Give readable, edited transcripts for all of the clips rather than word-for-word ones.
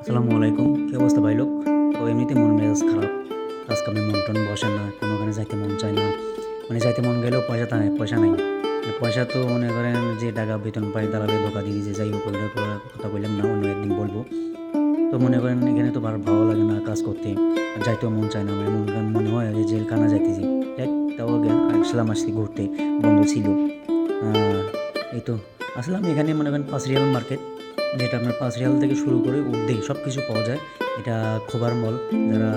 আসসালামু আলাইকুম। কি অবস্থা ভাই লোক? তো এমনিতে মন মেজাজ খারাপ। কাজ কামে মন টন বসে না। কোনোখানে যাইতে মন চায় না। মানে যাইতে মন গেলেও পয়সা নাই। পয়সা তো মনে করেন যে টাকা বেতন পাই দালালে ধোঁকা দিয়ে দিয়েছে। যাই হোক ওইটা কথা বললাম না, অন্য একদিন বলবো। তো মনে করেন এখানে তো ভালো লাগে না কাজ করতে। আর যাইতেও মন চায় না। এমন মনে হয় যে জেলখানা যাইতেছি। তাও আসলাম আজকে ঘুরতে। বন্ধ ছিল। এই তো আসলাম এখানে মনে করেন ৫ রিয়াল মার্কেট, যেটা আপনার ৫ রিয়াল থেকে শুরু করে ঊর্ধ্বে সব কিছু পাওয়া যায়। এটা খোবার মল, যারা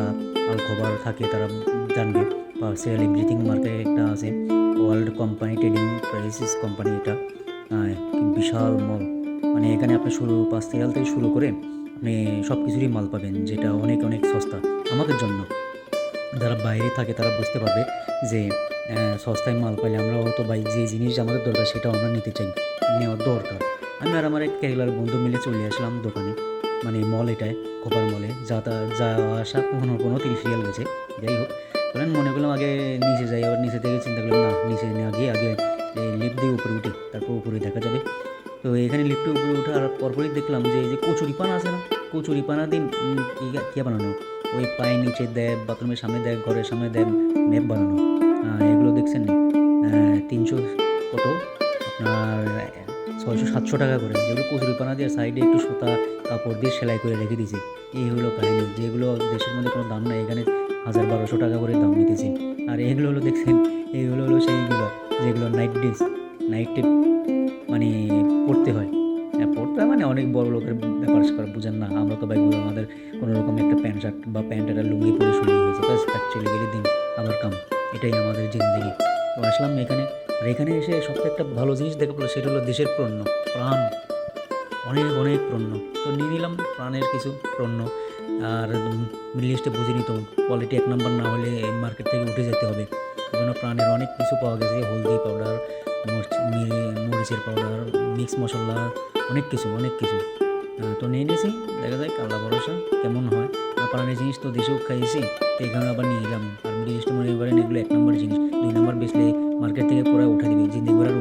আল খোবার থাকে তারা জানবে। পার্সেল এভরিথিং মার্কেট একটা আছে, world company trading prices company এটা। বিশাল মল, মানে এখানে আপনি ৫ রিয়াল থেকে শুরু করে আপনি সব কিছুরই মাল পাবেন, যেটা অনেক অনেক সস্তা আমাদের জন্য। যারা বাইরে থাকে তারা বুঝতে পারবে যে সস্তায় মাল পাইলে আমরা হয়তো ভাই যে জিনিস আমাদের দরকার সেটাও আমরা নিতে চাই, নেওয়ার দরকার। আমি আর আমার এক কেরালার বন্ধু মিলে চলে আসলাম দোকানে, মানে মল এটায়, খোপার মলে। যাওয়া আসা কোনো ৩০ রিয়াল গেছে। যাই হোক, কারণ মনে করলাম আগে নিচে যাই, আবার নিচে থেকে চিন্তা করলাম না, নিচে না গিয়ে আগে লিফট দিয়ে উপরে উঠি, তারপর উপরে দেখা যাবে। তো এখানে লিফটের উপরে ওঠার পরপরই দেখলাম যে এই যে কচুরি পানা আছে না, কচুরি পানা দিন ইয়ে বানানো, ওই পায়ের নিচে দেয়, বাথরুমের সামনে দেয়, ঘরের সামনে দেয়, ম্যাপ বানানো। এগুলো দেখছেন নি? ৩০০ কত আপনার ৬০০-৭০০ টাকা করে, যেগুলো কচুরিপানা দিয়ে সাইডে একটু সুতা কাপড় দিয়ে সেলাই করে রেখে দিয়েছে। এই হলো কাহিনী, যেগুলো দেশের মধ্যে কোনো দাম নাই, এখানে ১০০০-১২০০ টাকা করে দাম নিতেছে। আর এগুলো হলো দেখছেন, এইগুলো হলো সেইগুলো যেগুলো নাইট ড্রেস, নাইটে মানে পড়তে হয়। পড়তে হয় মানে অনেক বড় লোকের ব্যাপার স্যাপার বুঝেন না। আমরা তো ভাই আমাদের কোনো রকম একটা প্যান্ট শার্ট বা প্যান্ট একটা লুঙ্গি পরে শুরু হয়েছে, ব্যাস কাজ চলে গেলে দিন আবার কাম। এটাই আমাদের জিন্দেগি। তো আসলাম এখানে। আর এখানে এসে সবথেকে একটা ভালো জিনিস দেখা পেলো, সেটা হলো দেশের পণ্য, প্রাণ, অনেক অনেক পণ্য। তো নিয়ে নিলাম প্রাণের কিছু পণ্য। আর মিডল ইস্টে বুঝিনি তো, কোয়ালিটি ১ নম্বর না হলে মার্কেট থেকে উঠে যেতে হবে। এই জন্য প্রাণের অনেক কিছু পাওয়া গেছে, হলদি পাউডার, মরিচের পাউডার, মিক্স মশলা, অনেক কিছু অনেক কিছু। তো নিয়ে নিয়েছি, দেখা যাক আল্লাহ ভরসা কেমন হয়। আর প্রাণের জিনিস তো দেশেও খাইয়েছি, তো এখানে আবার নিয়ে নিলাম। আর মিডল ইস্টে মনে করেন এগুলো ১ নম্বর জিনিস, ২ নম্বর বেচলে মার্কেট থেকে পুরো উঠে দিবে, জিন্দেগি ভরার